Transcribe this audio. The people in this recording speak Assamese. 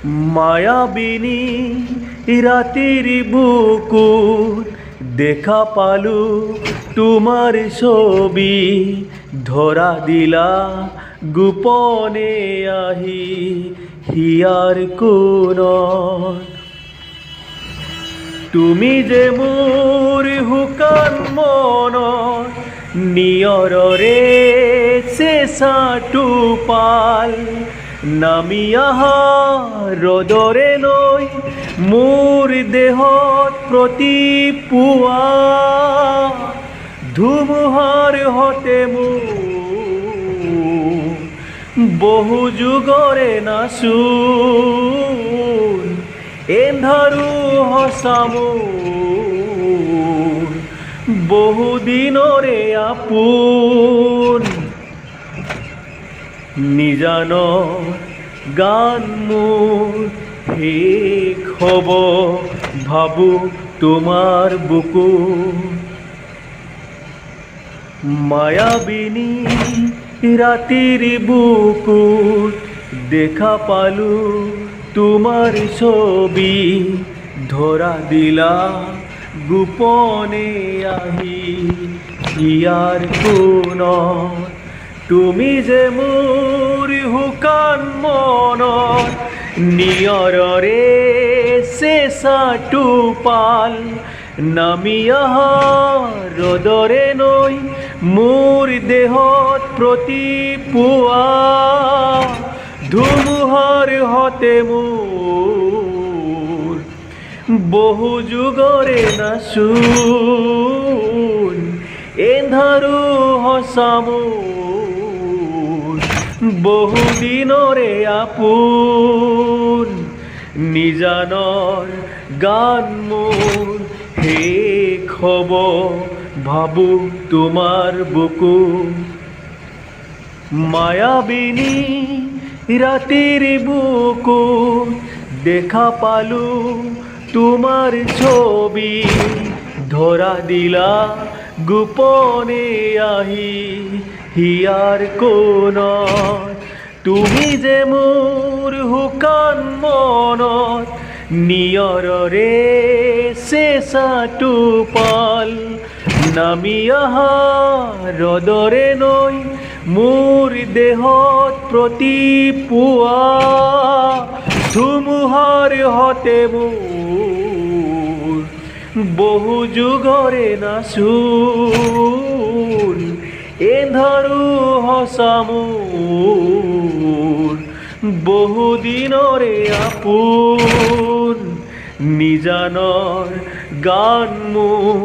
মায়াবিনী ৰাতিৰ বুকুত দেখা পালু তোমাৰ ছবি, ধৰা দিলা গোপনে আহি হিয়াৰ কোণত। তুমি যে মোৰ শুকান মনত নিয়ৰৰে চেঁচা টোপাল, নামি আহা ৰ'দৰে লৈ মোৰ দেহত প্ৰতিপুৱা, ধুমুহাৰ হতে মোৰ বহু যুগৰে নাচোন, এন্ধাৰো সঁচা মোৰ বহু দিনৰে আপোন। নিজান গান মোৰ শেষ হ'ব, ভাবো তোমাৰ বুকু। মায়াবিনী ৰাতিৰ বুকুত দেখা পালো তোমাৰ ছবি, ধৰা দিলা গোপনে আহি হিয়াৰ কোণত। তুমি যে মোৰ শুকান মনত নিয়ৰৰে চেঁচা টোপাল, নামি আহা ৰ'দৰে নৈ মোৰ দেহত প্ৰতিপুৱা, ধুমুহাৰ হতে মোৰ বহু যুগৰে নাচোন, এন্ধাৰো সঁচা মোৰ বহু দিনৰে আপোন। নিজানৰ গান মোৰ শেষ হ'ব, ভাবো তোমাৰ বুকু। মায়াবিনী ৰাতিৰ বুকুত দেখা পালু তোমাৰ ছবি, ধৰা দিলা গোপনে আহি হিয়াৰ কোণত। তুমি যে মোৰ শুকান মনত নিয়ৰৰে চেঁচা টোপাল, নামি আহা ৰ'দৰে নৈ মোৰ দেহত প্ৰতিপুৱা, ধুমুহাৰ হতে মোৰ বহু যুগৰে নাচোন, এন্ধাৰো সঁচা মোৰ বহু দিনৰে আপোন। নিজানৰ গান মোৰ